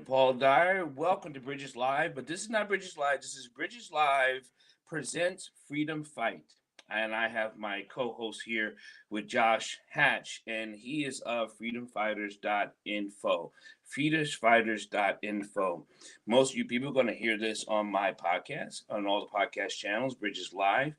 Paul Dyer. Welcome to Bridges Live, but this is not Bridges Live. This is Bridges Live presents Freedom Fight, and I have my co-host here with Josh Hatch, and he is of freedomfighters.info. Freedomfighters.info. Most of you people are going to hear this on my podcast, on all the podcast channels, Bridges Live.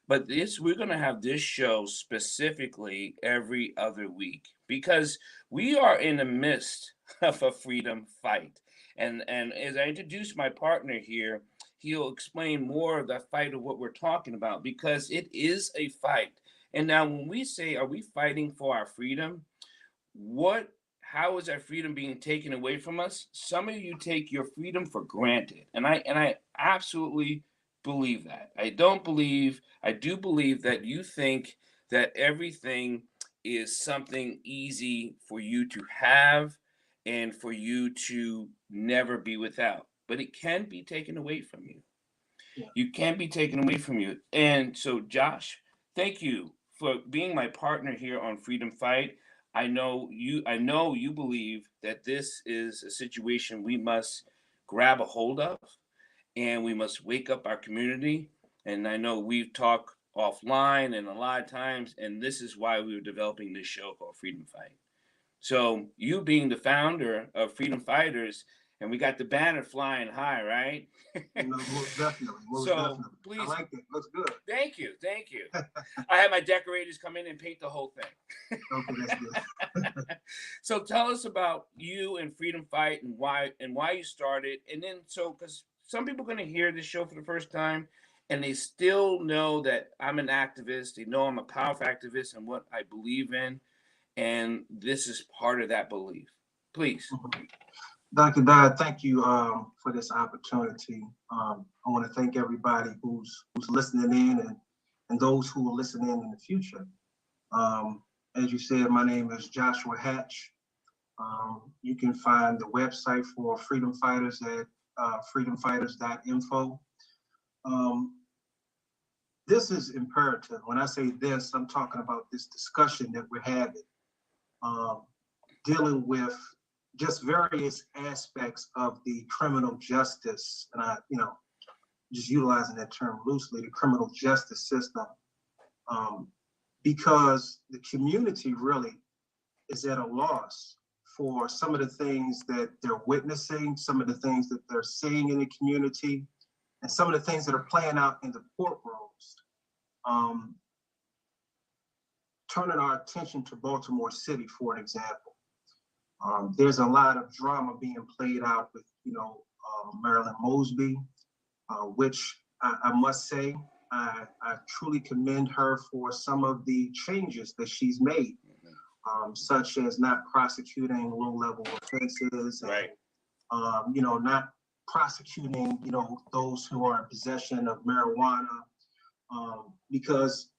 But this we're going to have this show specifically every other week because we are in the midst of a freedom fight. And as I introduce my partner here, he'll explain more of the fight of what we're talking about because it is a fight. And now when we say are we fighting for our freedom, what how is our freedom being taken away from us? Some of you take your freedom for granted. And I absolutely believe that. I do believe that you think that everything is something easy for you to have and for you to never be without. But it can be taken away from you. Yeah. You can be taken away from you. And so, Josh, thank you for being my partner here on Freedom Fight. I know you believe that this is a situation we must grab a hold of and we must wake up our community. And I know we've talked offline and a lot of times, and this is why we were developing this show called Freedom Fight. So you being the founder of Freedom Fighters, and we got the banner flying high, right? Most definitely, most So definitely. I please, like it. Looks good. thank you, thank you. I had my decorators come in and paint the whole thing. Okay, that's good. So tell us about you and Freedom Fight and why you started, and then so because some people are going to hear this show for the first time, and they still know that I'm an activist. They know I'm a powerful activist and what I believe in, and this is part of that belief. Please. Mhm. Dr. Dyer, thank you for this opportunity. I want to thank everybody who's listening in and those who will listen in the future. Um, as you said, my name is Joshua Hatch. You can find the website for Freedom Fighters at freedomfighters.info. Um, this is imperative. When I say this, I'm talking about this discussion that we're having, um, dealing with just various aspects of the criminal justice, and just utilizing that term loosely, the criminal justice system, um, because the community really is at a loss for some of the things that they're witnessing, some of the things that they're seeing in the community, and some of the things that are playing out in the courtrooms. Um, Turning our attention to Baltimore City, for an example, there's a lot of drama being played out with, Marilyn Mosby, which I must say, I truly commend her for some of the changes that she's made, such as not prosecuting low-level offenses, and, Right. not prosecuting, those who are in possession of marijuana, because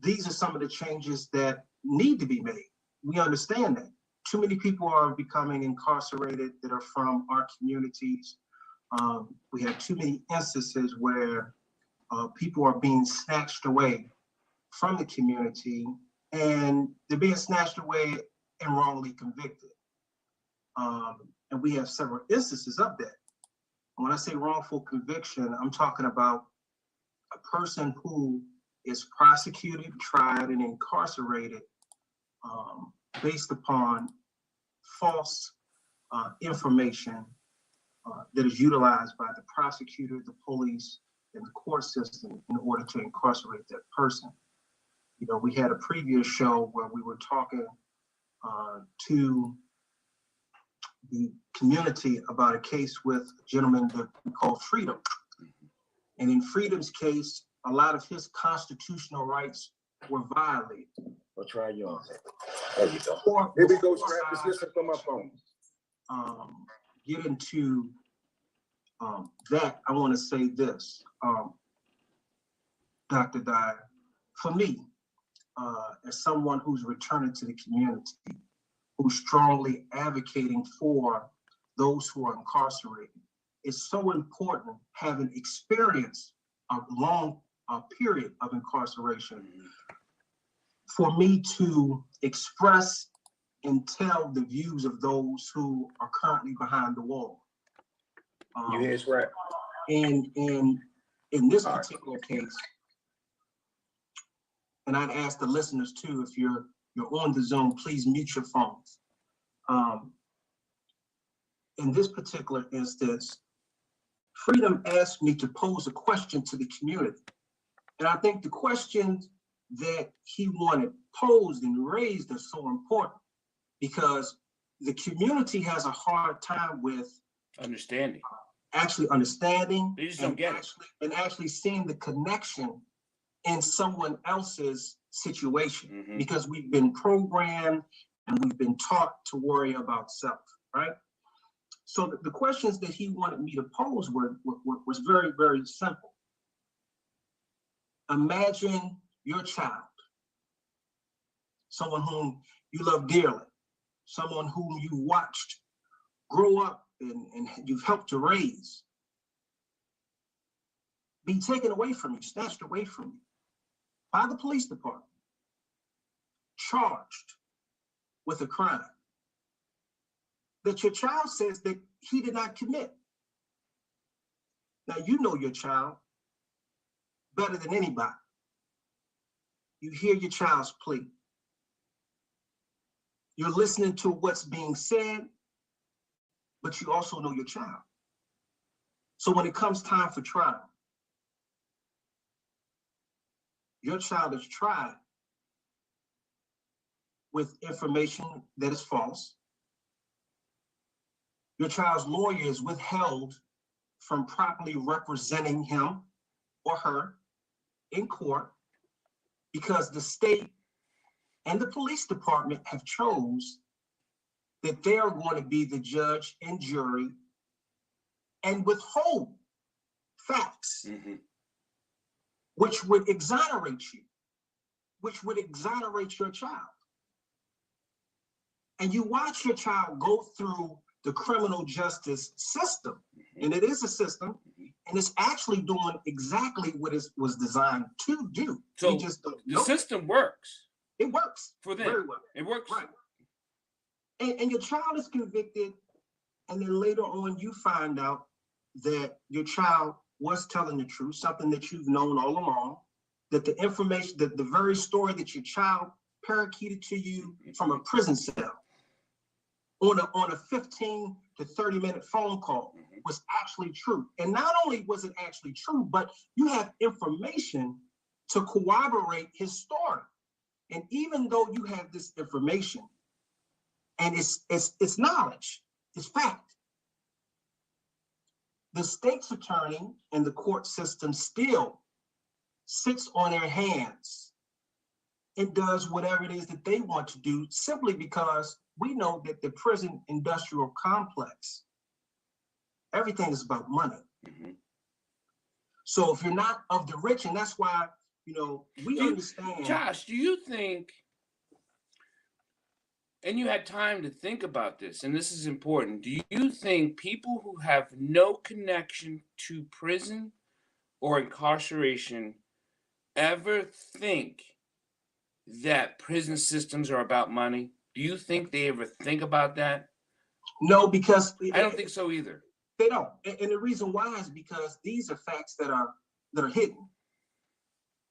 these are some of the changes that need to be made. We understand that. Too many people are becoming incarcerated that are from our communities. We have too many instances where people are being snatched away from the community, and they're being snatched away and wrongly convicted. And we have several instances of that. When I say wrongful conviction, I'm talking about a person who is prosecuted, tried, and incarcerated based upon false information that is utilized by the prosecutor, the police, and the court system in order to incarcerate that person. We had a previous show where we were talking to the community about a case with a gentleman that we call Freedom. And in Freedom's case, a lot of his constitutional rights were violated. I'll try yours. There you go. Here we go, strap. Just listen from my phone. Get into that, I want to say this, Dr. Dyer. For me, as someone who's returning to the community, who's strongly advocating for those who are incarcerated, it's so important having experience a long period of incarceration for me to express and tell the views of those who are currently behind the wall. You hear it's right. And in this particular case, and I'd ask the listeners too, if you're on the Zoom, please mute your phones. In this particular instance, Freedom asked me to pose a question to the community. And I think the questions that he wanted posed and raised are so important because the community has a hard time with understanding. Actually understanding. They just don't get it. And actually seeing the connection in someone else's situation, because we've been programmed and we've been taught to worry about self, right? So the questions that he wanted me to pose was very, very simple. Imagine your child, someone whom you love dearly, someone whom you watched grow up and you've helped to raise, be taken away from you, snatched away from you by the police department, charged with a crime that your child says that he did not commit. Now, you know your child better than anybody. You hear your child's plea. You're listening to what's being said, but you also know your child. So when it comes time for trial, your child is tried with information that is false. Your child's lawyer is withheld from properly representing him or her in court because the state and the police department have chose that they are going to be the judge and jury and withhold facts, which would exonerate you, which would exonerate your child. And you watch your child go through the criminal justice system, and it is a system, and it's actually doing exactly what it was designed to do. So the system works. It works for them. Very well. It works. Right. And your child is convicted, and then later on you find out that your child was telling the truth, something that you've known all along, that the information, that the very story that your child parakeeted to you from a prison cell on a 15 to 30 minute phone call was actually true. And not only was it actually true, but you have information to corroborate his story. And even though you have this information and it's knowledge, it's fact, the state's attorney and the court system still sits on their hands and does whatever it is that they want to do, simply because we know that the prison industrial complex, everything is about money. So if you're not of the rich, and that's why, we understand. Josh, do you think, and you had time to think about this, and this is important, do you think people who have no connection to prison or incarceration ever think that prison systems are about money? Do you think they ever think about that? No, because I don't think so either. They don't. And the reason why is because these are facts that are hidden.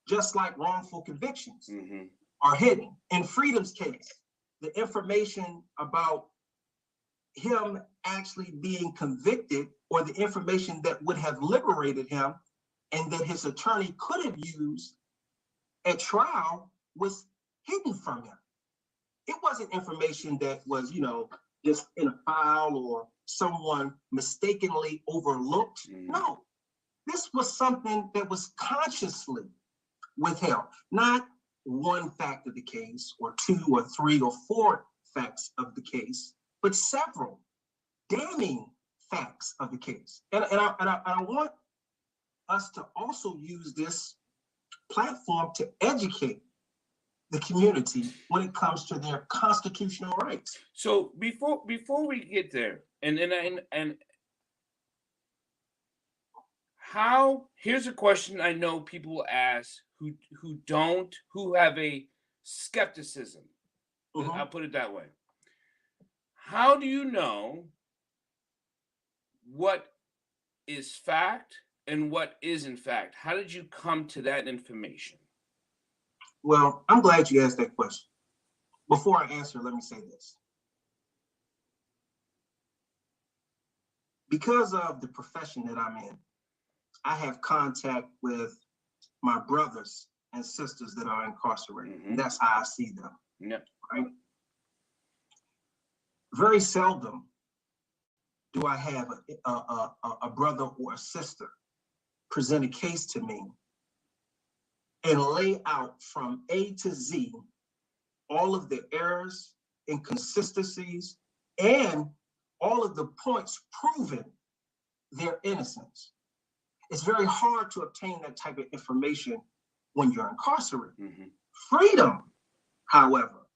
Just like wrongful convictions are hidden. In Freedom's case, the information about him actually being convicted, or the information that would have liberated him and that his attorney could have used at trial, was hidden from him. It wasn't information that was, just in a file or someone mistakenly overlooked. No, this was something that was consciously withheld. Not one fact of the case, or two or three or four facts of the case, but several damning facts of the case. And I want us to also use this platform to educate the community when it comes to their constitutional rights. So before we get there, and how, here's a question I know people ask who have a skepticism. I'll put it that way. How do you know what is fact and what isn't fact? How did you come to that information? Well, I'm glad you asked that question. Before I answer, let me say this. Because of the profession that I'm in, I have contact with my brothers and sisters that are incarcerated. Mhm. And that's how I see them. Yep. Right? Very seldom do I have a brother or a sister present a case to me and lay out from A to Z all of the errors, inconsistencies, and all of the points proving their innocence. It's very hard to obtain that type of information when you're incarcerated. Mm-hmm. Freedom, however,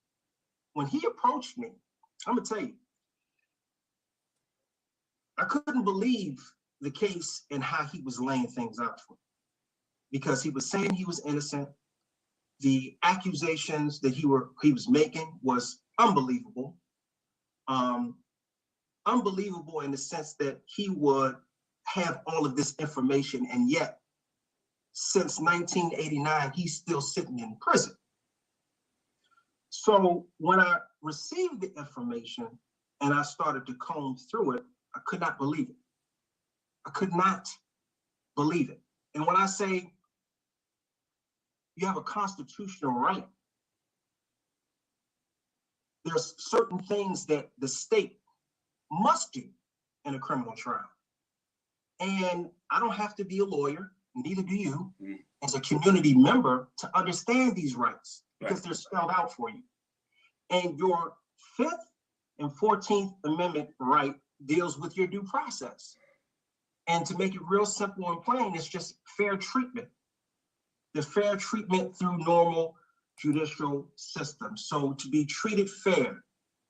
when he approached me, I'm gonna tell you, I couldn't believe the case and how he was laying things out for me, because he was saying he was innocent. The accusations that he was making was unbelievable. Unbelievable in the sense that he would have all of this information, and yet since 1989 he's still sitting in prison. So when I received the information and I started to comb through it, I could not believe it. I could not believe it. And when I say you have a constitutional right, there's certain things that the state must do in a criminal trial. And I don't have to be a lawyer, neither do you, as a community member, to understand these rights, because they're spelled out for you. And your 5th and 14th Amendment right deals with your due process. And to make it real simple and plain, it's just fair treatment. The fair treatment through normal judicial systems. So to be treated fair,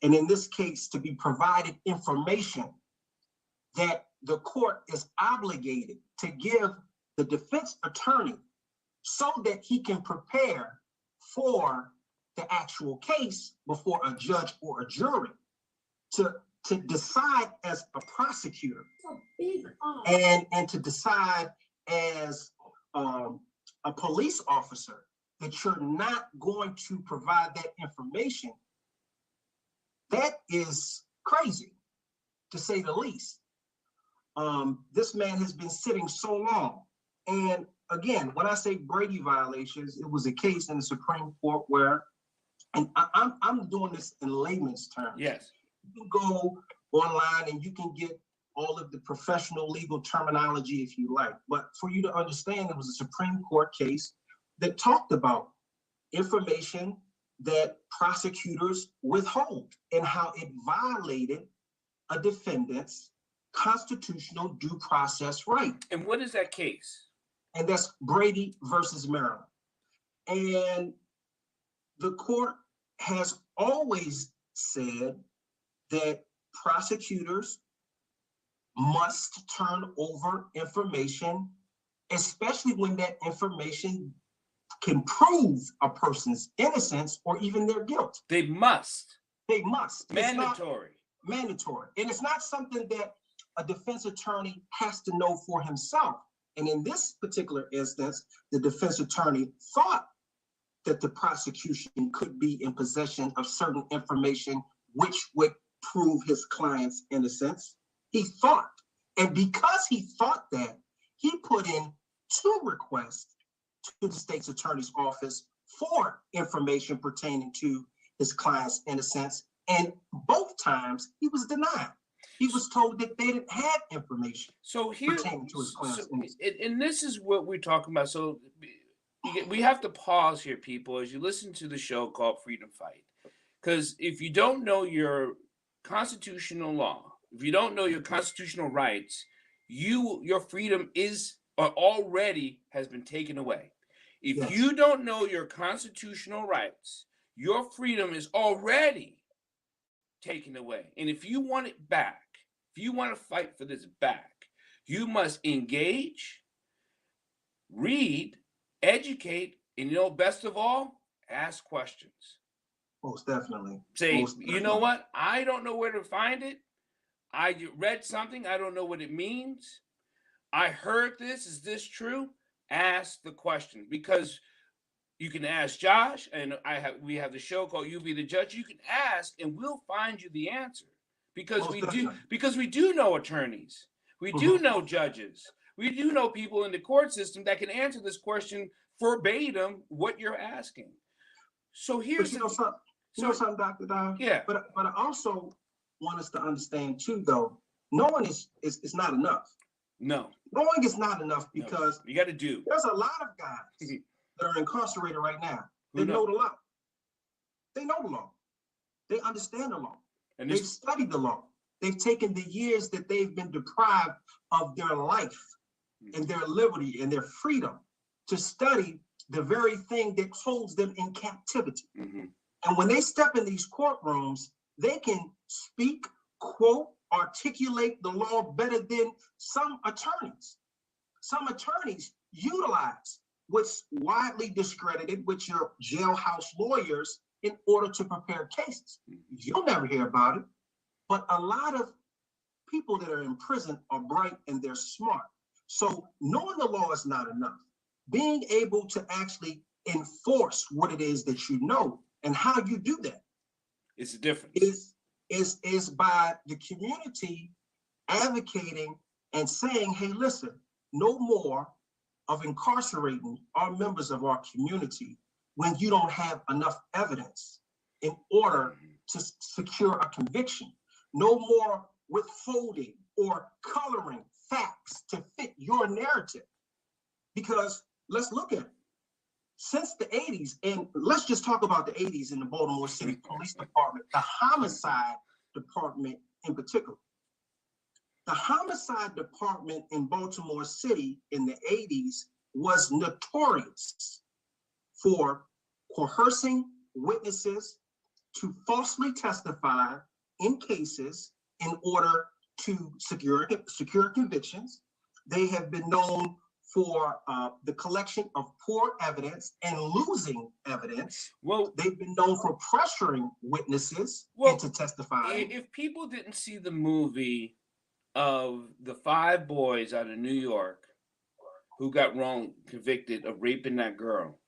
and in this case, to be provided information that the court is obligated to give the defense attorney so that he can prepare for the actual case before a judge or a jury, to decide as a prosecutor and to decide as a police officer that you're not going to provide that information. That is crazy, to say the least. This man has been sitting so long. And again, when I say Brady violations, it was a case in the Supreme Court where, and I'm doing this in layman's terms. Yes. You can go online and you can get all of the professional legal terminology if you like. But for you to understand, it was a Supreme Court case that talked about information that prosecutors withhold and how it violated a defendant's constitutional due process right. And what is that case? And that's Brady versus Maryland. And the court has always said that prosecutors must turn over information, especially when that information can prove a person's innocence or even their guilt. They must. They must. Mandatory. Mandatory. And it's not something that a defense attorney has to know for himself. And in this particular instance, the defense attorney thought that the prosecution could be in possession of certain information which would prove his client's innocence. He thought. And because he thought that, he put in 2 requests to the state's attorney's office for information pertaining to his client's innocence. And both times he was denied. He was told that they didn't have information pertaining to his client's innocence. And this is what we're talking about. So we have to pause here, people, as you listen to the show called Freedom Fight. Because if you don't know your constitutional law, if you don't know your constitutional rights, your freedom is or already has been taken away. If you don't know your constitutional rights, your freedom is already taken away. And if you want it back, if you want to fight for this back, you must engage, read, educate, and best of all, ask questions. Most definitely. Say, Most you know what? I don't know where to find it. I read something. I don't know what it means. I heard this. Is this true? Ask the question, because you can ask Josh, and we have the show called "You Be the Judge." You can ask, and we'll find you the answer, because Most we definitely. do know attorneys, we do Mhm. know judges, we do know people in the court system that can answer this question verbatim what you're asking. So here's But you know something, Dr. Dyer? yeah. But I also want us to understand too, though, knowing is not enough. No, Knowing is not enough no, because you got to do. there's a lot of guys that are incarcerated right now. They Who know know? the law. They know the law. They understand the law. And They've this, studied the law. They've taken the years that they've been deprived of their life and their liberty and their freedom to study the very thing that holds them in captivity. mhm. And when they step in these courtrooms, they can speak, quote, articulate the law better than some attorneys. Some attorneys utilize what's widely discredited with your jailhouse lawyers in order to prepare cases. You'll never hear about it, but a lot of people that are in prison are bright and they're smart. So knowing the law is not enough. Being able to actually enforce what it is that you know and how you do that It's a difference. is by the community advocating and saying, hey, listen, no more of incarcerating our members of our community when you don't have enough evidence in order to secure a conviction. No more withholding or coloring facts to fit your narrative. Because let's look at it. Since the 80s, and let's just talk about the 80s in the Baltimore City Police Department, the homicide department in particular. The homicide department in Baltimore City in the 80s was notorious for coercing witnesses to falsely testify in cases in order to secure convictions. They have been known for the collection of poor evidence and losing evidence. Well, they've been known for pressuring witnesses into testifying. If people didn't see the movie of the 5 boys out of New York who got wrong convicted of raping that girl,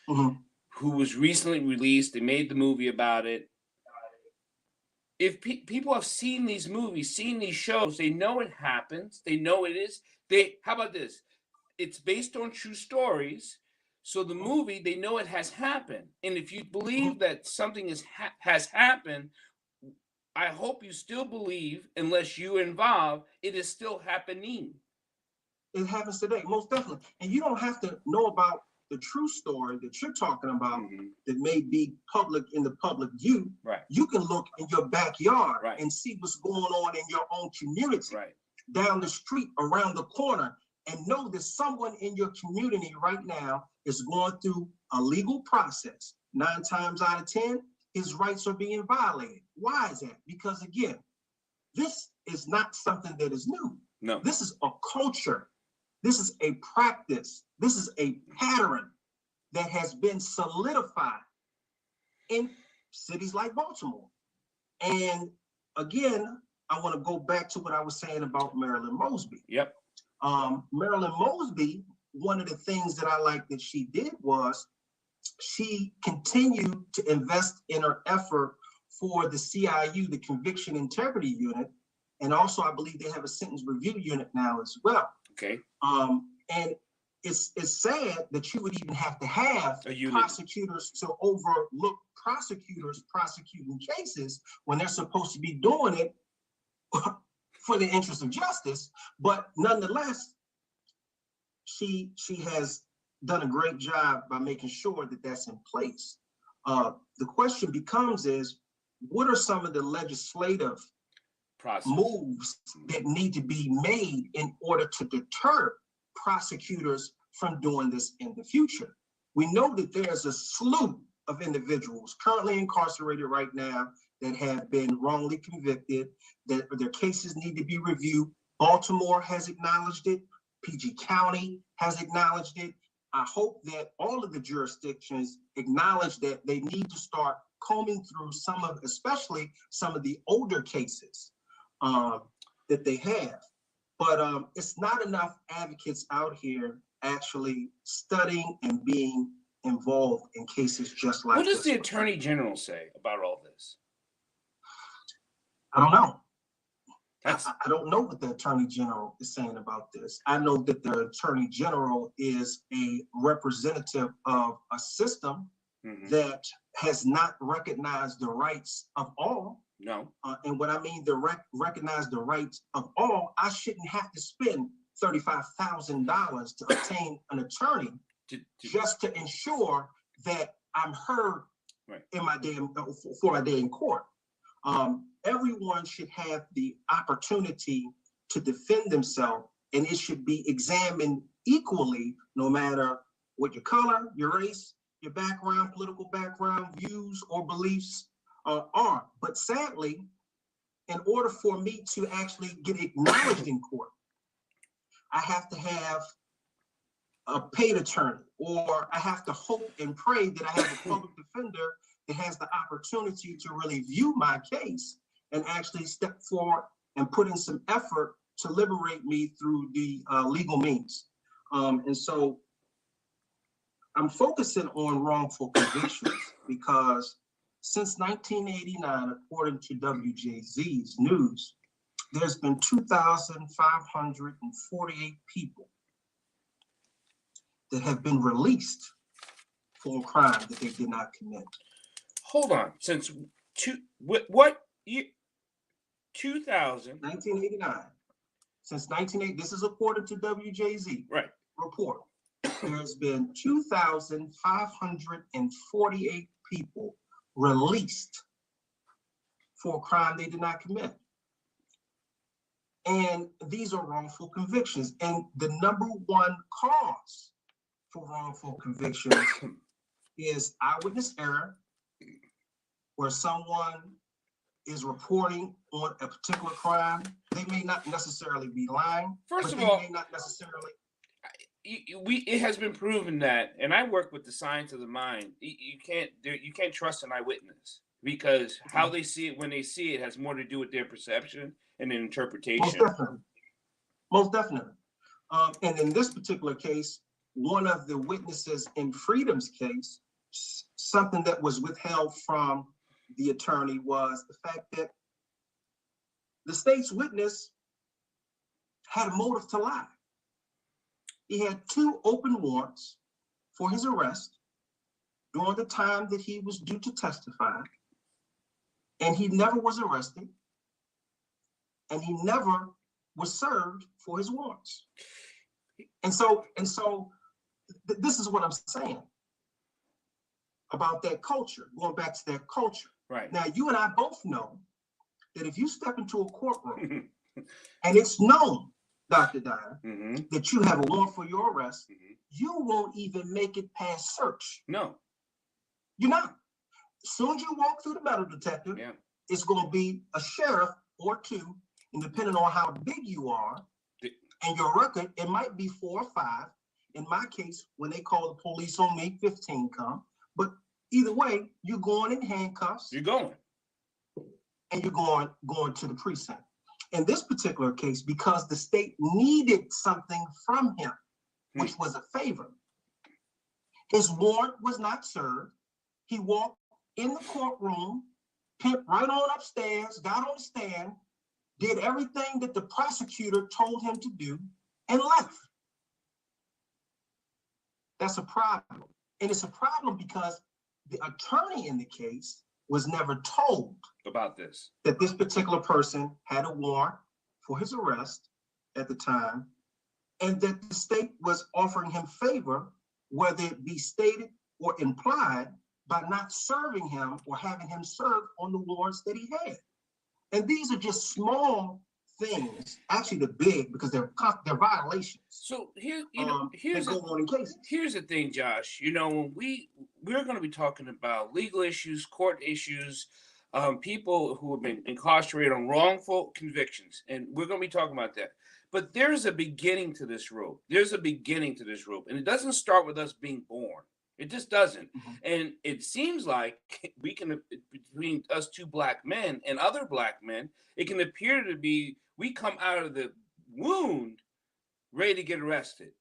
who was recently released, they made the movie about it. If people have seen these movies, seen these shows, they know it happens. They know it is. How about this? It's based on true stories. So the movie, they know it has happened. And if you believe that something has happened, I hope you still believe, unless you're involved, it is still happening. It happens today, most definitely. And you don't have to know about the true story that you're talking about that may be public in the public view. Right. You can look in your backyard and see what's going on in your own community, down the street, around the corner, and know that someone in your community right now is going through a legal process. 9 times out of 10, his rights are being violated. Why is that? Because again, this is not something that is new. No. This is a culture. This is a practice. This is a pattern that has been solidified in cities like Baltimore. And again, I want to go back to what I was saying about Marilyn Mosby. Yep. Marilyn Mosby, one of the things that I like that she did was she continued to invest in her effort for the CIU, the Conviction Integrity Unit, and also I believe they have a sentence review unit now as well. Okay. And it's sad that you would even have to have prosecutors to overlook prosecutors prosecuting cases when they're supposed to be doing it for the interest of justice. But nonetheless, she has done a great job by making sure that that's in place. The question becomes is, what are some of the legislative moves that need to be made in order to deter prosecutors from doing this in the future? We know that there's a slew of individuals currently incarcerated right now that have been wrongly convicted, that their cases need to be reviewed. Baltimore has acknowledged it. PG County has acknowledged it. I hope that all of the jurisdictions acknowledge that they need to start combing through especially some of the older cases that they have. But it's not enough advocates out here actually studying and being involved in cases just like What does this the one. Attorney General say about all this? I don't know. That's I don't know what the Attorney General is saying about this. I know that the Attorney General is a representative of a system that has not recognized the rights of all. no. And what I mean, recognize the rights of all, I shouldn't have to spend $35,000 to obtain an attorney just to ensure that I'm heard in my day for my day in court. Everyone should have the opportunity to defend themselves, and it should be examined equally, no matter what your color, your race, your background, political background, views, or beliefs are. But sadly, in order for me to actually get acknowledged in court, I have to have a paid attorney, or I have to hope and pray that I have a public defender that has the opportunity to really view my case and actually step forward and put in some effort to liberate me through the legal means. And so I'm focusing on wrongful convictions because since 1989, according to WJZ's news, there's been 2,548 people that have been released for a crime that they did not commit. Hold on. Since what year? 1989. Since 1980, this is according to WJZ report. There's been 2,548 people released for a crime they did not commit. And these are wrongful convictions. And the number one cause for wrongful convictions is eyewitness error, where someone is reporting on a particular crime. They may not necessarily be lying. First of all, they may not necessarily. It has been proven that, and I work with the science of the mind. You can't trust an eyewitness because how they see it when they see it has more to do with their perception and their interpretation. Most definitely. And in this particular case, one of the witnesses in Freedom's case, something that was withheld from the attorney was the fact that the state's witness had a motive to lie. He had 2 open warrants for his arrest during the time that he was due to testify, and he never was arrested, and he never was served for his warrants. And so this is what I'm saying about that culture, going back to that culture. Right. Now, you and I both know that if you step into a courtroom and it's known, Dr. Dyer, that you have a warrant for your arrest, you won't even make it past search. No. You're not. As soon as you walk through the metal detector, it's going to be a sheriff or 2, and depending on how big you are, and your record, it might be 4 or 5. In my case, when they call the police on me, 15 come. But either way, you're going in handcuffs. You're going. And you're going to the precinct. In this particular case, because the state needed something from him, which was a favor, his warrant was not served. He walked in the courtroom, pimped right on upstairs, got on the stand, did everything that the prosecutor told him to do, and left. That's a problem. And it's a problem because the attorney in the case was never told about this, that this particular person had a warrant for his arrest at the time, and that the state was offering him favor, whether it be stated or implied, by not serving him or having him served on the warrants that he had. And these are just small things, actually they're big because they're violations. So here's go on in cases. Here's the thing, Josh. When we're going to be talking about legal issues, court issues, people who have been incarcerated on wrongful convictions, and we're going to be talking about that. But there's a beginning to this rope. And it doesn't start with us being born. It just doesn't. Mhm. And it seems like we can, between us two black men and other black men, it can appear to be we come out of the wound ready to get arrested.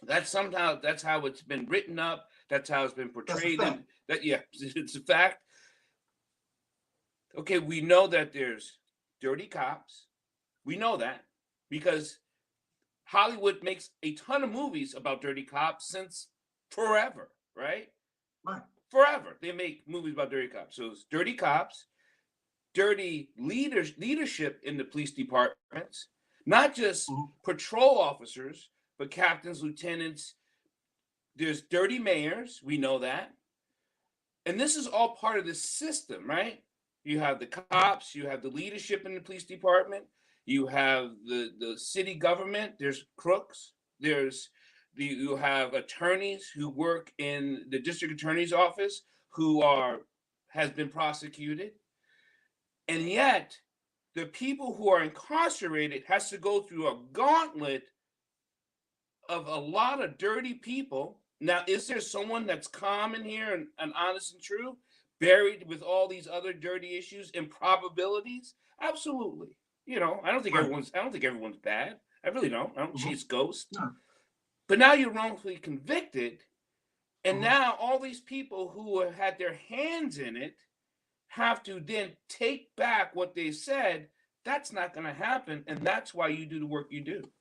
That's how it's been written up. That's how it's been That's a portrayed. fact. It's a fact. Okay, we know that there's dirty cops. We know that because Hollywood makes a ton of movies about dirty cops since forever, right? Right. Forever. They make movies about dirty cops. So it's dirty cops, dirty leadership in the police departments, not just Mhm. patrol officers, but captains, lieutenants. There's dirty mayors. We know that. And this is all part of the system, right? You have the cops, you have the leadership in the police department, you have the city government, there's crooks, you have attorneys who work in the district attorney's office who has been prosecuted. And yet the people who are incarcerated has to go through a gauntlet of a lot of dirty people. Now, is there someone that's calm in here and honest and true, buried with all these other dirty issues and probabilities? Absolutely. I don't think Right. everyone's bad. I really don't. I don't Mhm. chase ghosts. No. But now you're wrongfully convicted, and Mhm. now all these people who have had their hands in it have to then take back what they said. That's not going to happen, and that's why you do the work you do.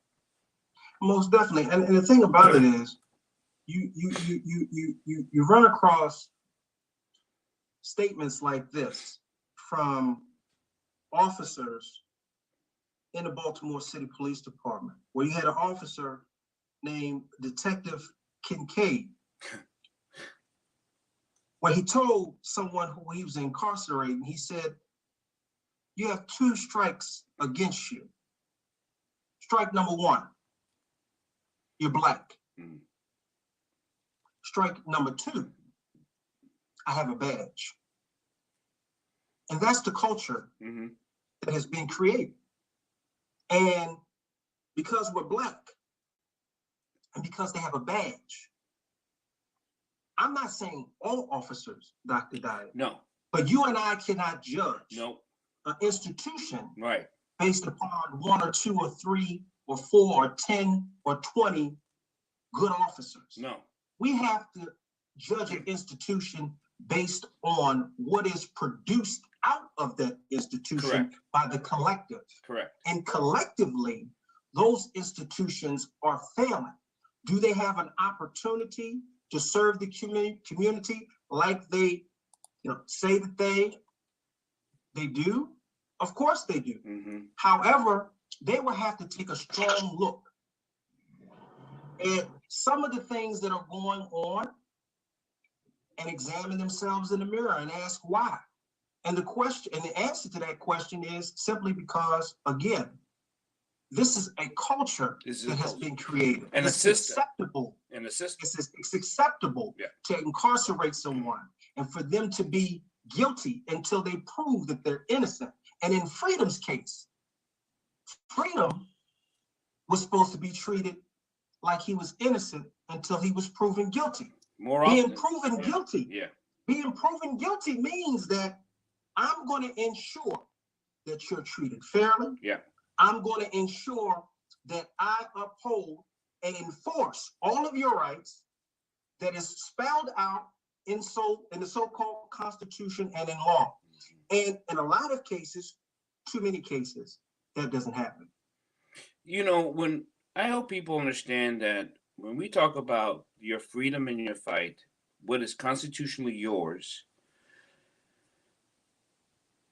Most definitely. And the thing about it is, you run across statements like this from officers in the Baltimore City Police Department, where you had an officer named Detective Kincaid, where he told someone who he was incarcerating, he said, "You have 2 strikes against you. Strike number 1, you're black. Mm. Strike number 2, I have a badge." And that's the culture Mm-hmm. that has been created. And because we're black and because they have a badge, I'm not saying all officers, Dr. Dyer, No. but you and I cannot judge No. an institution Right. based upon 1 or 2 or 3 or 4 or 10 or 20 good officers. No. We have to judge an institution based on what is produced out of that institution. Correct. By the collective. Correct. And collectively, those institutions are failing. Do they have an opportunity to serve the community like they say that they do? Of course they do. Mm-hmm. However, they will have to take a strong look at some of the things that are going on and examine themselves in the mirror and ask why. And the answer to that question is simply because, again, this is a culture that has been created. And it's acceptable. And a system. It's acceptable to incarcerate someone and for them to be guilty until they prove that they're innocent. And in Freedom's case, Freedom was supposed to be treated like he was innocent until he was proven guilty. More often. Being proven guilty. Yeah. Being proven guilty means that I'm going to ensure that you're treated fairly. Yeah. I'm going to ensure that I uphold and enforce all of your rights that is spelled out in the so-called Constitution and in law. And in a lot of cases, too many cases, that doesn't happen. When I hope people understand that when we talk about your freedom and your fight, what is constitutionally yours,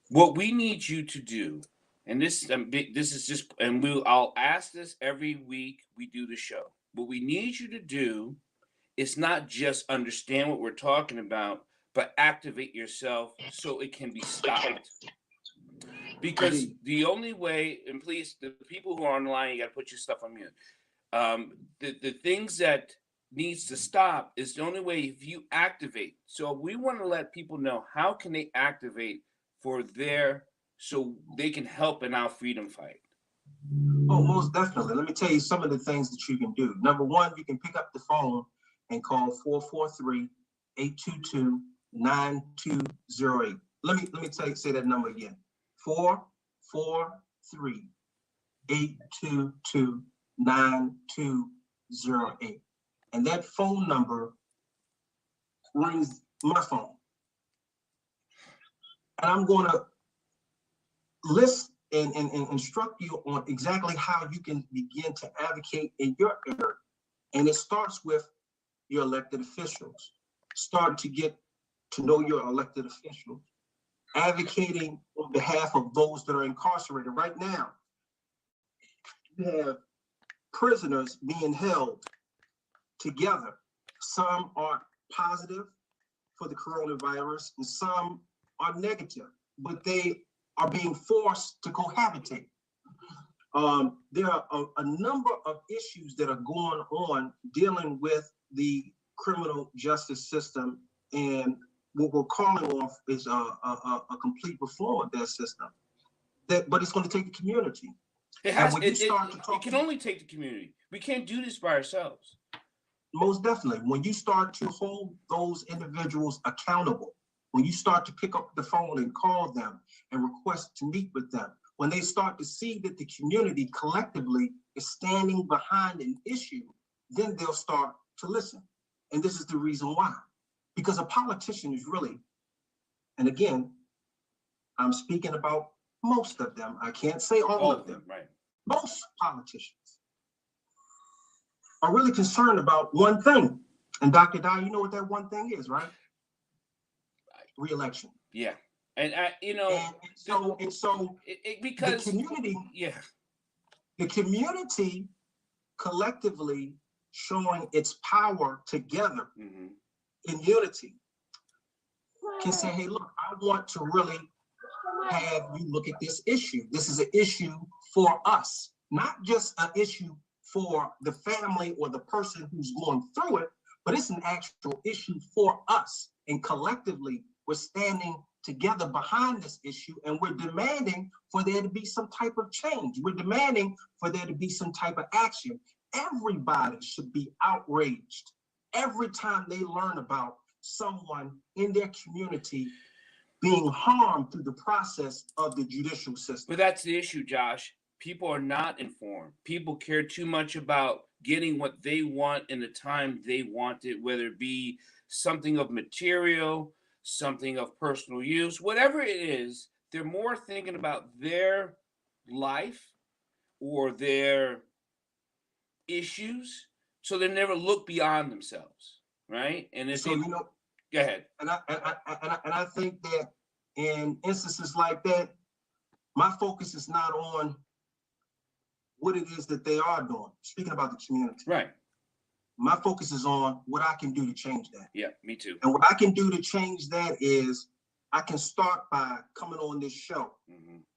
what we need you to do, and this is just, and I'll ask this every week we do the show. What we need you to do is not just understand what we're talking about, but activate yourself so it can be stopped. Because the only way, and please, the people who are online, you got to put your stuff on mute. The things that needs to stop is the only way if you activate. So we want to let people know how can they activate so they can help in our freedom fight. Oh, most definitely. Let me tell you some of the things that you can do. Number one, you can pick up the phone and call 443-822-9208. Let me say that number again. 443-822-9208. And that phone number rings my phone. And I'm going to list and instruct you on exactly how you can begin to advocate in your area. And it starts with your elected officials. Start to get to know your elected officials, advocating on behalf of those that are incarcerated. Right now, you have prisoners being held together. Some are positive for the coronavirus and some are negative, but they are being forced to cohabitate. There are a number of issues that are going on dealing with the criminal justice system, and what we're calling off is a complete reform of that system. But it's going to take the community. It can only take the community. We can't do this by ourselves. Most definitely. When you start to hold those individuals accountable, when you start to pick up the phone and call them and request to meet with them, when they start to see that the community collectively is standing behind an issue, then they'll start to listen. And this is the reason why. Because a politician is really, and again, I'm speaking about most of them. I can't say all of them. Right. Most politicians are really concerned about one thing. And Dr. Dyer, you know what that one thing is, right? Re-election. Yeah. And because the community, the community collectively showing its power together in unity can say, hey, look, I want to really have you look at this issue. This is an issue for us, not just an issue for the family or the person who's going through it, but it's an actual issue for us. And collectively, we're standing together behind this issue, and we're demanding for there to be some type of change. We're demanding for there to be some type of action. Everybody should be outraged every time they learn about someone in their community being harmed through the process of the judicial system. But that's the issue, Josh. People are not informed. People care too much about getting what they want in the time they want it, whether it be something of material, something of personal use, whatever it is. They're more thinking about their life or their issues, so they never look beyond themselves, right? And if so, go ahead. And I think that in instances like that, my focus is not on what it is that they are doing. Speaking about the community, right? My focus is on what I can do to change that. Yeah, me too. And what I can do to change that is I can start by coming on this show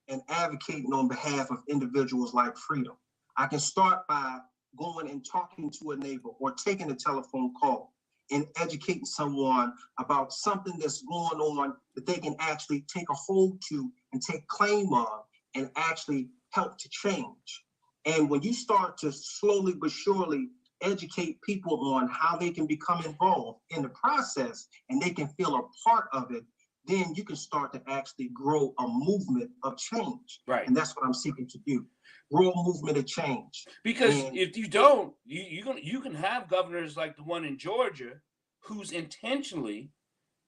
and advocating on behalf of individuals like freedom. I can start by going and talking to a neighbor or taking a telephone call and educating someone about something that's going on that they can actually take a hold to and take claim of and actually help to change. And when you start to slowly but surely educate people on how they can become involved in the process and they can feel a part of it, then you can start to actually grow a movement of change. Right. And that's what I'm seeking to do. Grow a movement of change. Because if you don't, you can have governors like the one in Georgia who's intentionally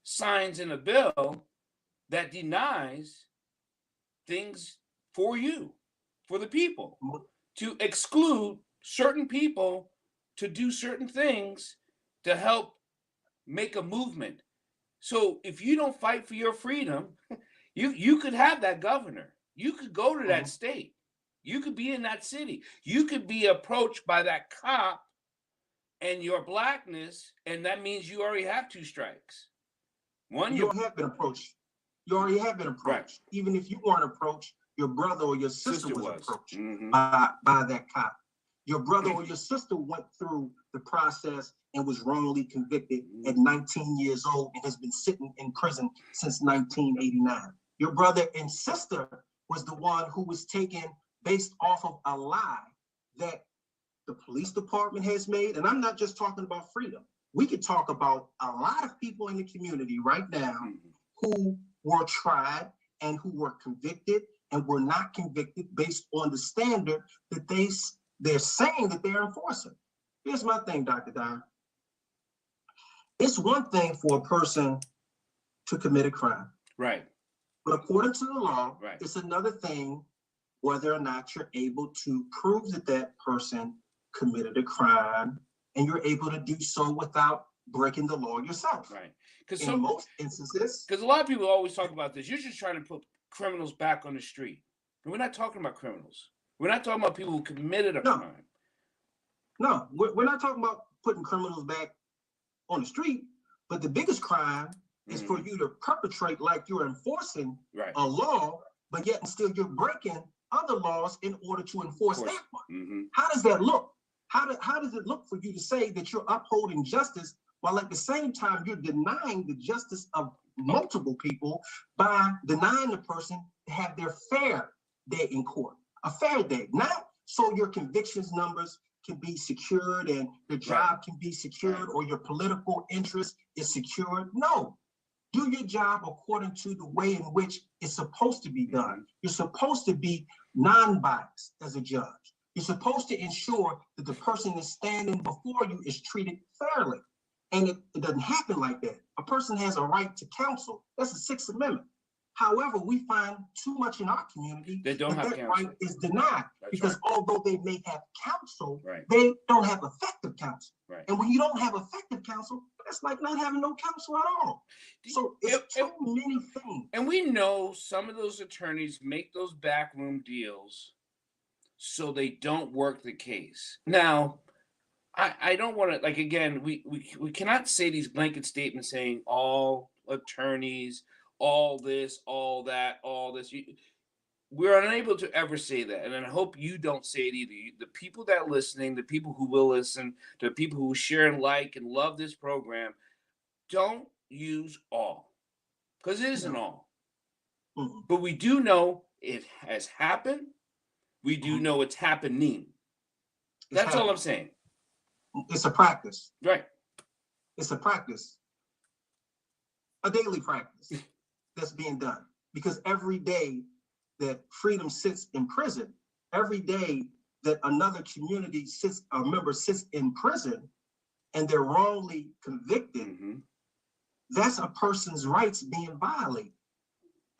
signs in a bill that denies things for you, for the people, to exclude certain people to do certain things to help make a movement. So if you don't fight for your freedom, you could have that governor. You could go to that state. You could be in that city. You could be approached by that cop and your blackness, and that means you already have 2 strikes. One, you have been approached. You already have been approached. Right. Even if you weren't approached, your brother or your sister was approached by that cop. Your brother or your sister went through the process and was wrongly convicted at 19 years old and has been sitting in prison since 1989. Your brother and sister was the one who was taken based off of a lie that the police department has made. And I'm not just talking about freedom. we could talk about a lot of people in the community right now who were tried and who were convicted and were not convicted based on the standard that they're saying that they're enforcing. Here's my thing, Dr. Dyer. It's one thing for a person to commit a crime. Right. But according to the law, Right. it's another thing whether or not you're able to prove that that person committed a crime, and you're able to do so without breaking the law yourself. Right. In most instances. Because a lot of people always talk about this. You're just trying to put criminals back on the street. And we're not talking about criminals. We're not talking about people who committed a crime. No, we're not talking about putting criminals back on the street, but the biggest crime is for you to perpetrate like you're enforcing a law, but yet and still you're breaking other laws in order to enforce that one. How does that look? How does it look for you to say that you're upholding justice while at the same time you're denying the justice of multiple people by denying the person to have their fair day in court, a fair day, not so your convictions numbers can be secured and your job can be secured or your political interest is secured. No, do your job according to the way in which it's supposed to be done. You're supposed to be non-biased as a judge. You're supposed to ensure that the person that's standing before you is treated fairly. And it doesn't happen like that. A person has a right to counsel. That's the Sixth Amendment. However, we find too much in our community that right is denied because although they may have counsel, they don't have effective counsel. And when you don't have effective counsel, that's like not having no counsel at all. So it's too many things. And we know some of those attorneys make those backroom deals so they don't work the case. Now, I don't want to, like, again, we cannot say these blanket statements saying all attorneys, all this, all that, all this. We're unable to ever say that. And I hope you don't say it either. The people that are listening, the people who will listen, the people who share and like and love this program, don't use all. Because it isn't all. But we do know it has happened. We do know it's happening. That's all I'm saying. It's a practice. Right. It's a practice. A daily practice that's being done. Because every day that freedom sits in prison, every day that another community member sits in prison and they're wrongly convicted, that's a person's rights being violated.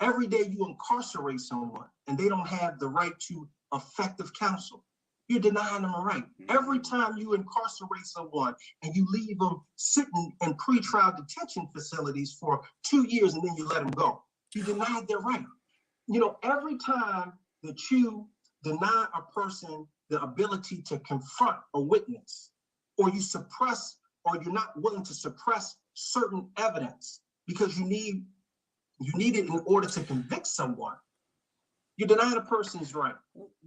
Every day you incarcerate someone and they don't have the right to effective counsel, you're denying them a right. Every time you incarcerate someone and you leave them sitting in pretrial detention facilities for 2 years and then you let them go, you denied their right. You know, every time that you deny a person the ability to confront a witness, or you suppress, or you're not willing to suppress certain evidence because you need it in order to convict someone, you deny a person's right.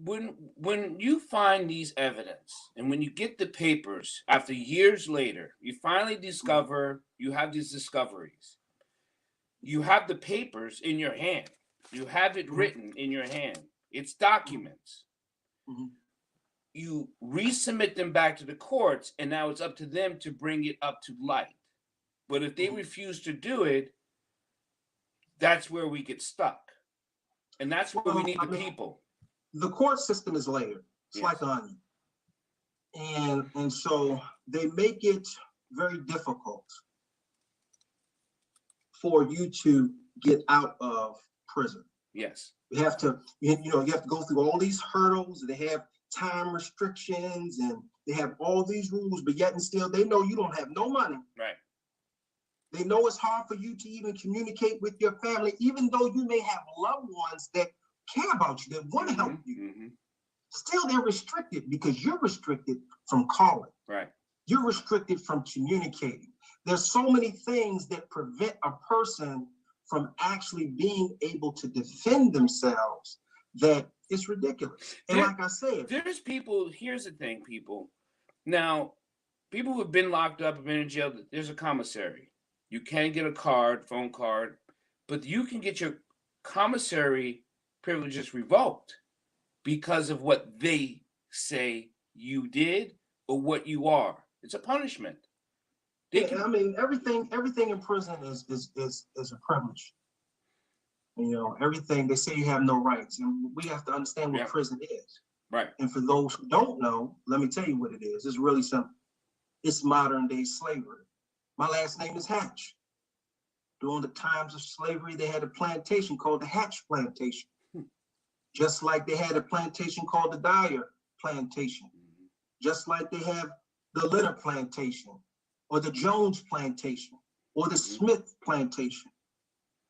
When you find these evidence and when you get the papers after years later, you finally discover you have these discoveries. You have the papers in your hand. You have it written in your hand. It's documents. You resubmit them back to the courts, and now it's up to them to bring it up to light. But if they refuse to do it, that's where we get stuck. And that's where we need the people. The court system is layered. It's like onion. And so they make it very difficult for you to get out of prison. Yes. You have to, you have to go through all these hurdles. They have time restrictions and they have all these rules, but yet and still they know you don't have no money. Right. They know it's hard for you to even communicate with your family, even though you may have loved ones that care about you, that want to help you. Still, they're restricted because you're restricted from calling. Right. You're restricted from communicating. There's so many things that prevent a person from actually being able to defend themselves that it's ridiculous. And like I said, there's people, here's the thing, people. Now, people who have been locked up, have been in jail, there's a commissary. You can get a card, phone card, but you can get your commissary privileges revoked because of what they say you did or what you are. It's a punishment. I mean, everything in prison is a privilege. You know, everything they say you have no rights, and we have to understand what prison is. Right. And for those who don't know, let me tell you what it is. It's really simple. It's modern day slavery. My last name is Hatch. During the times of slavery, they had a plantation called the Hatch Plantation. Just like they had a plantation called the Dyer Plantation. Just like they have the Litter Plantation, or the Jones Plantation, or the Smith Plantation.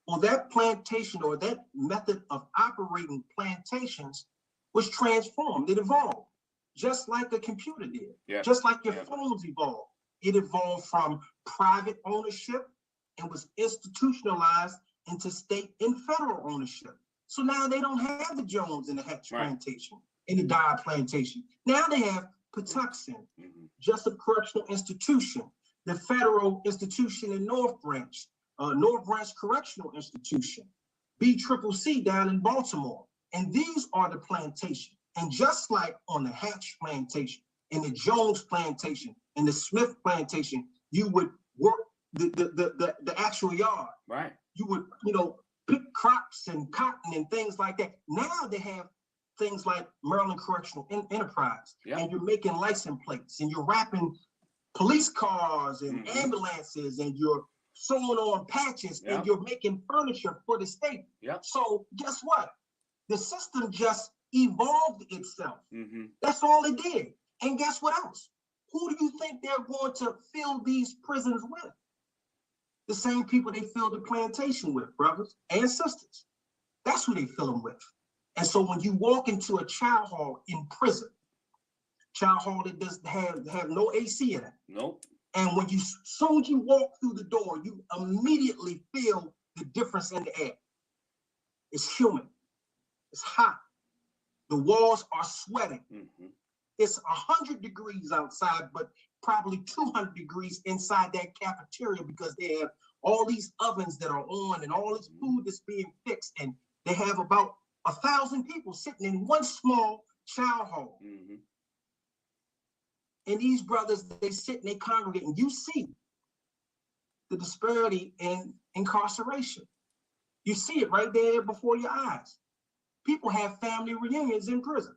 Well, that plantation, or that method of operating plantations, was transformed. It evolved, just like a computer did. Yeah. Just like your phones evolved. It evolved from private ownership and was institutionalized into state and federal ownership. So now they don't have the Jones and the Hatch Plantation and the Dyer Plantation. Now they have Patuxent, Jessup Correctional Institution, the federal institution in North Branch Correctional Institution, BCCC down in Baltimore. And these are the plantation. And just like on the Hatch Plantation, and the Jones Plantation, and the Smith Plantation, you would work the actual yard. Right. You would, you know, pick crops and cotton and things like that. Now they have things like Maryland Correctional Enterprise, and you're making license plates, and you're wrapping police cars and ambulances, and you're sewing on patches, and you're making furniture for the state. So guess what? The system just evolved itself. That's all it did. And guess what else? Who do you think they're going to fill these prisons with? The same people they fill the plantation with, brothers and sisters. That's who they fill them with. And so when you walk into a chow hall in prison, chow hall that doesn't have no AC in it. Nope. And when soon as you walk through the door, you immediately feel the difference in the air. It's humid. It's hot. The walls are sweating. It's 100 degrees outside, but probably 200 degrees inside that cafeteria, because they have all these ovens that are on and all this food that's being fixed. And they have about 1,000 people sitting in one small chow hall. And these brothers, they sit and they congregate, and you see the disparity in incarceration. You see it right there before your eyes. People have family reunions in prison.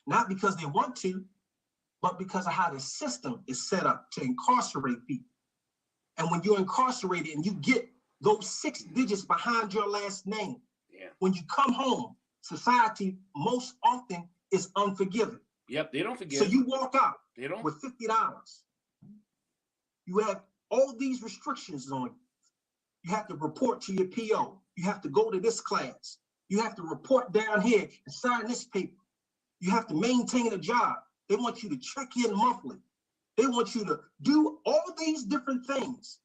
Not because they want to, but because of how the system is set up to incarcerate people. And when you're incarcerated and you get those 6 digits behind your last name, when you come home, society most often is unforgiving. Yep, they don't forgive. So you walk out with $50. You have all these restrictions on you. You have to report to your PO. You have to go to this class. You have to report down here and sign this paper. You have to maintain a job. They want you to check in monthly. They want you to do all these different things,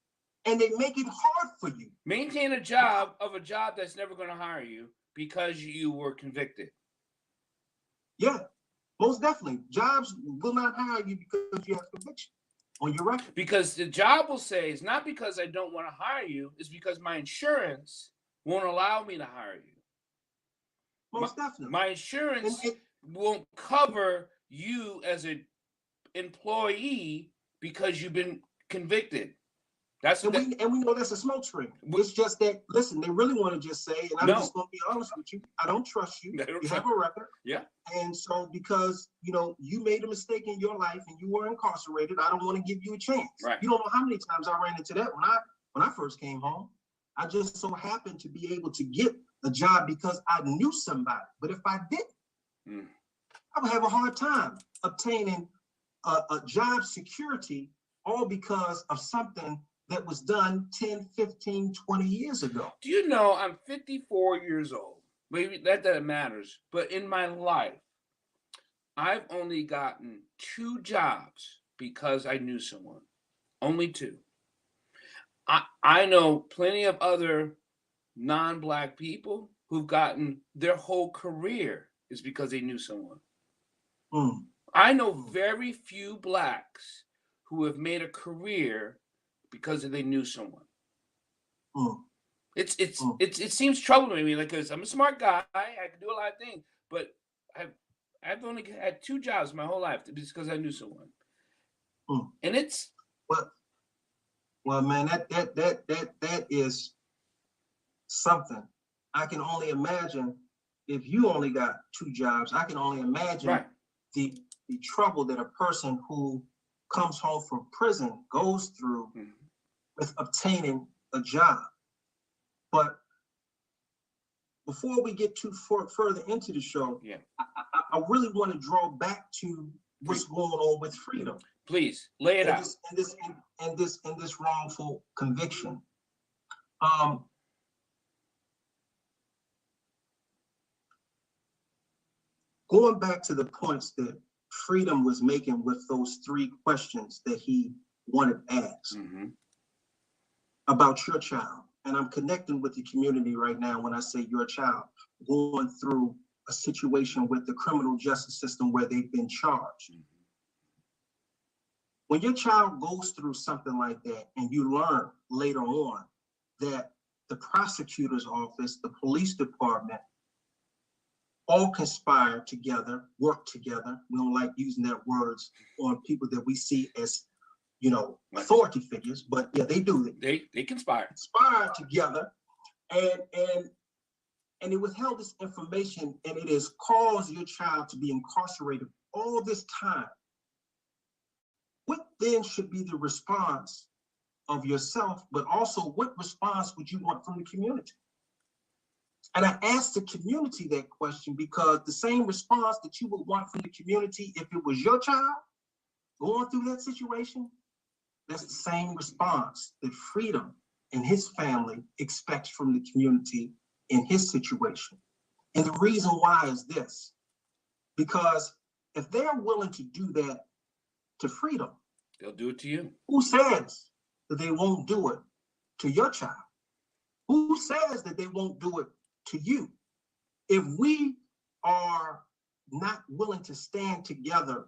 and they make it hard for you. Maintain a job that's never going to hire you because you were convicted. Yeah, most definitely. Jobs will not hire you because you have conviction on your record. Because the job will say, it's not because I don't want to hire you, it's because my insurance won't allow me to hire you. Most definitely. My insurance won't cover you as an employee because you've been convicted. We know that's a smoke screen. It's just that, listen, they really want to just say, and I'm just going to be honest with you, I don't trust you. You have a record. Yeah. And so because, you know, you made a mistake in your life and you were incarcerated, I don't want to give you a chance. Right. You don't know how many times I ran into that when I first came home. I just so happened to be able to get a job because I knew somebody. But if I didn't, I would have a hard time obtaining a job security, all because of something that was done 10, 15, 20 years ago. Do you know I'm 54 years old? Maybe that matters. But in my life, I've only gotten 2 jobs because I knew someone. Only 2. I know plenty of other non-Black people who've gotten their whole career is because they knew someone. I know very few Blacks who have made a career because they knew someone. It seems troubling to me, like, because I'm a smart guy, I can do a lot of things, but I've only had 2 jobs my whole life because I knew someone. And it's Well, man, that is something. I can only imagine if you only got 2 jobs. I can only imagine Right. the trouble that a person who comes home from prison goes through with obtaining a job. But before we get too further into the show, I really want to draw back to what's going on with freedom. Please lay it out. And this wrongful conviction. Going back to the points that Freedom was making with those 3 questions that he wanted asked about your child. And I'm connecting with the community right now when I say your child going through a situation with the criminal justice system where they've been charged. When your child goes through something like that and you learn later on that the prosecutor's office, the police department, all conspire together, work together. We don't like using that words on people that we see as, authority figures, but yeah, they do. They conspire. Conspire together and it withheld this information, and it has caused your child to be incarcerated all this time. What then should be the response of yourself, but also what response would you want from the community? And I asked the community that question because the same response that you would want from the community if it was your child going through that situation, that's the same response that Freedom and his family expects from the community in his situation. And the reason why is this, because if they're willing to do that to Freedom, they'll do it to you. Who says that they won't do it to your child? Who says that they won't do it to you? If we are not willing to stand together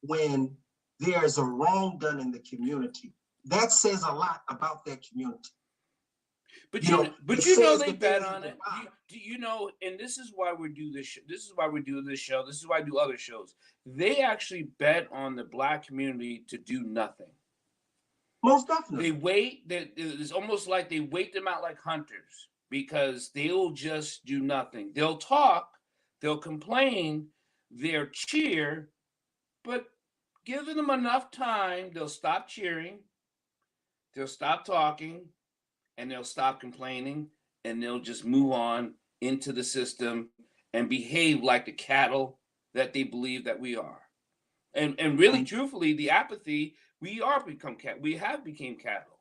when there's a wrong done in the community, that says a lot about that community. But you know they bet on it. And this is why we do this. This is why we do this show. This is why I do other shows. They actually bet on the Black community to do nothing. Most definitely. They wait. It's almost like they wait them out like hunters because they'll just do nothing. They'll talk. They'll complain. They'll cheer, but giving them enough time, they'll stop cheering. They'll stop talking. And they'll stop complaining, and they'll just move on into the system and behave like the cattle that they believe that we are. And really, truthfully, the apathy, we have became cattle.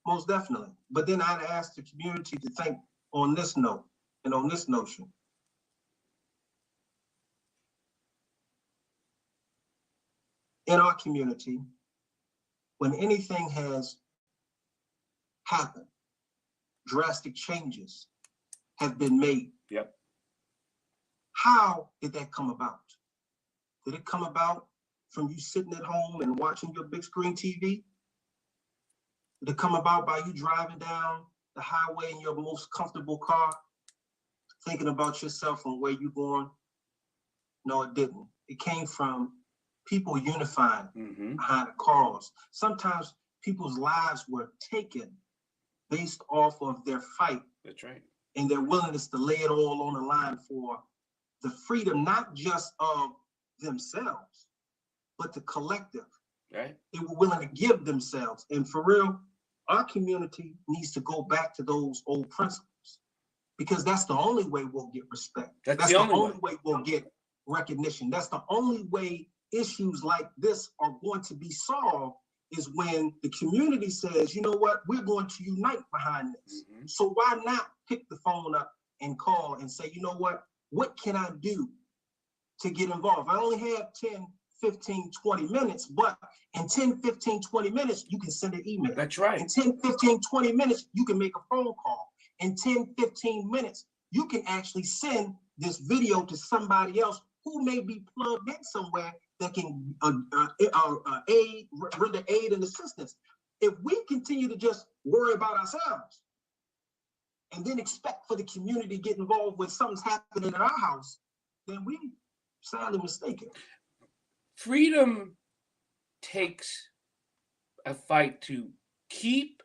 Most definitely. But then I'd ask the community to think on this note and on this notion. In our community, when anything has happen, drastic changes have been made. Yep. How did that come about? Did it come about from you sitting at home and watching your big screen TV? Did it come about by you driving down the highway in your most comfortable car, thinking about yourself and where you're going? No, it didn't. It came from people unifying behind a cause. Sometimes people's lives were taken based off of their fight. That's right. And their willingness to lay it all on the line for the freedom, not just of themselves, but the collective. Right. They were willing to give themselves. And for real, our community needs to go back to those old principles because that's the only way we'll get respect. That's the only way we'll get recognition. That's the only way issues like this are going to be solved is when the community says, you know what, we're going to unite behind this. So why not pick the phone up and call and say, you know what can I do to get involved? I only have 10, 15, 20 minutes, but in 10, 15, 20 minutes, you can send an email. That's right. In 10, 15, 20 minutes, you can make a phone call. In 10, 15 minutes, you can actually send this video to somebody else who may be plugged in somewhere that can render aid and assistance. If we continue to just worry about ourselves and then expect for the community to get involved when something's happening in our house, then we sadly mistaken. Freedom takes a fight to keep,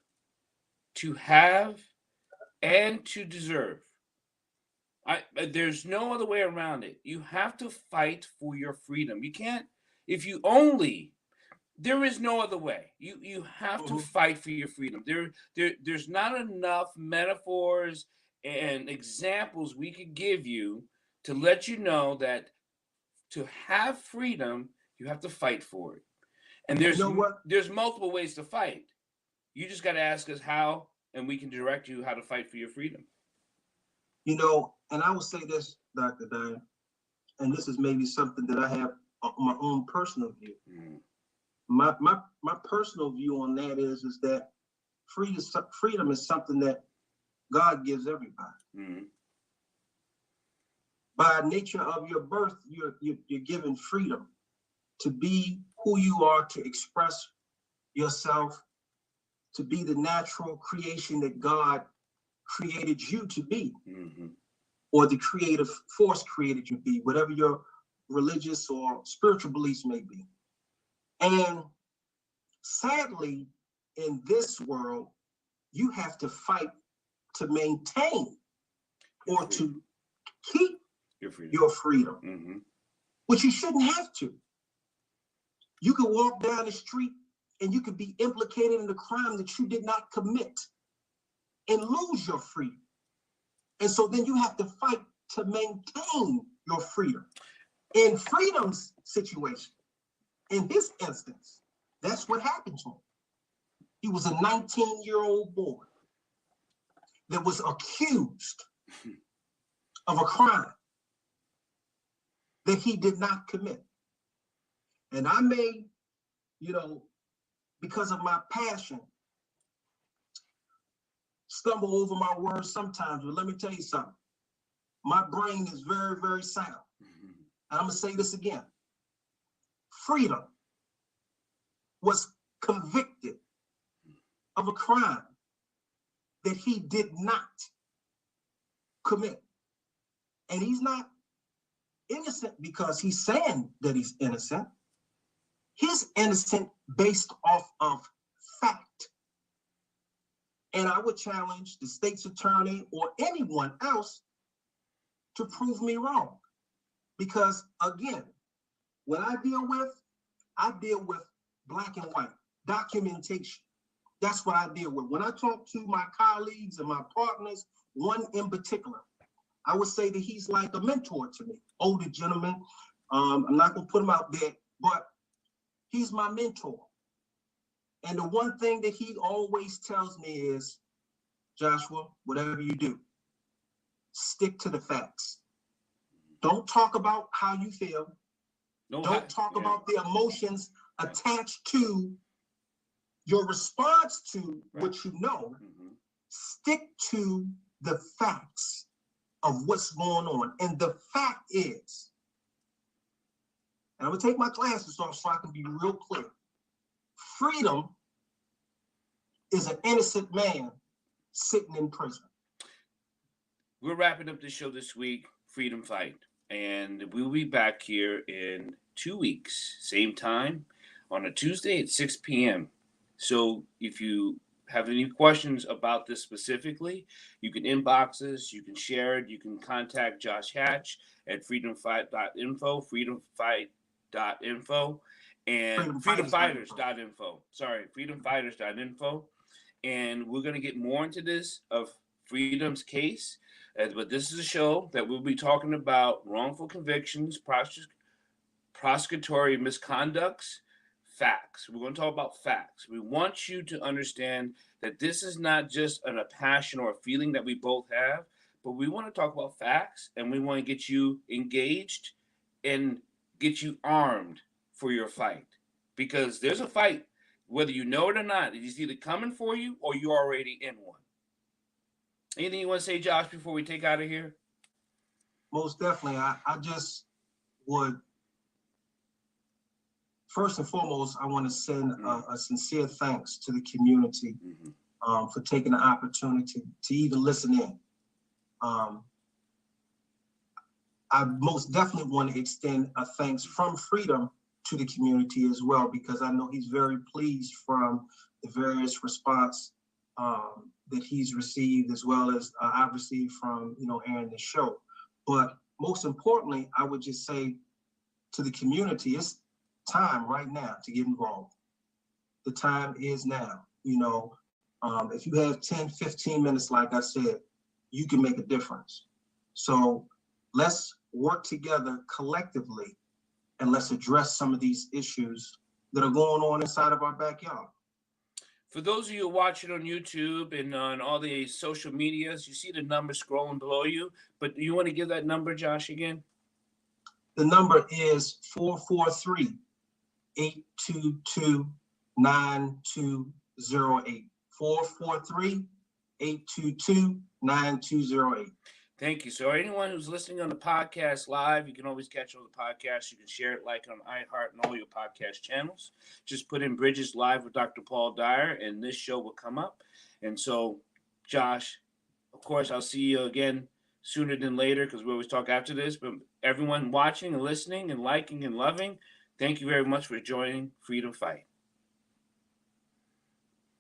to have, and to deserve. There's no other way around it. You have to fight for your freedom. You can't, if you only, there is no other way. You have to fight for your freedom. There's not enough metaphors and examples we could give you to let you know that to have freedom, you have to fight for it. And there's multiple ways to fight. You just got to ask us how, and we can direct you how to fight for your freedom. You know, and I will say this, Dr. Dyer, and this is maybe something that I have on my own personal view. My personal view on that is that freedom is something that God gives everybody. By nature of your birth, you're given freedom to be who you are, to express yourself, to be the natural creation that God created you to be, or the creative force created you to be, whatever your religious or spiritual beliefs may be. And sadly, in this world, you have to fight to maintain or to keep your freedom, which you shouldn't have to. You could walk down the street and you could be implicated in a crime that you did not commit and lose your freedom. And so then you have to fight to maintain your freedom. In Freedom's situation, in this instance, that's what happened to him. He was a 19-year-old boy that was accused of a crime that he did not commit. And I may, because of my passion, stumble over my words sometimes, but let me tell you something. My brain is very, very sound. And I'm gonna say this again. Freedom was convicted of a crime that he did not commit. And he's not innocent because he's saying that he's innocent. He's innocent based off of fact. And I would challenge the state's attorney or anyone else to prove me wrong. Because again, when I deal with black and white documentation. That's what I deal with. When I talk to my colleagues and my partners, one in particular, I would say that he's like a mentor to me, older gentleman. I'm not gonna put him out there, but he's my mentor. And the one thing that he always tells me is, Joshua, whatever you do, stick to the facts. Don't talk about how you feel. Don't talk about the emotions attached to your response to what you know. Stick to the facts of what's going on. And the fact is, and I'm gonna take my glasses off so I can be real clear. Freedom is an innocent man sitting in prison. We're wrapping up the show this week, Freedom Fight. And we'll be back here in 2 weeks, same time, on a Tuesday at 6 p.m. So if you have any questions about this specifically, you can inbox us, you can share it, you can contact Josh Hatch at freedomfight.info, freedomfight.info, and freedomfighters.info. Sorry, freedomfighters.info. And we're going to get more into this of Freedom's case. But this is a show that we'll be talking about wrongful convictions, prosecutory misconducts, facts. We're going to talk about facts. We want you to understand that this is not just a passion or a feeling that we both have, but we want to talk about facts, and we want to get you engaged and get you armed for your fight. Because there's a fight, whether you know it or not. It's either coming for you or you're already in one. Anything you want to say, Josh, before we take out of here? Most definitely. I just would, first and foremost, I want to send a sincere thanks to the community for taking the opportunity to even listen in. I most definitely want to extend a thanks from Freedom to the community as well, because I know he's very pleased from the various response that he's received, as well as I've received from, airing the show. But most importantly, I would just say to the community, it's time right now to get involved. The time is now. If you have 10, 15 minutes, like I said, you can make a difference. So let's work together collectively, and let's address some of these issues that are going on inside of our backyard. For those of you watching on YouTube and on all the social medias, you see the number scrolling below you, but you want to give that number, Josh, again? The number is 443-822-9208. 443-822-9208. Thank you. So anyone who's listening on the podcast live, you can always catch on the podcast. You can share it, like on iHeart and all your podcast channels. Just put in Bridges Live with Dr. Paul Dyer, and this show will come up. And so, Josh, of course, I'll see you again sooner than later, because we always talk after this. But everyone watching and listening and liking and loving, thank you very much for joining Freedom Fight.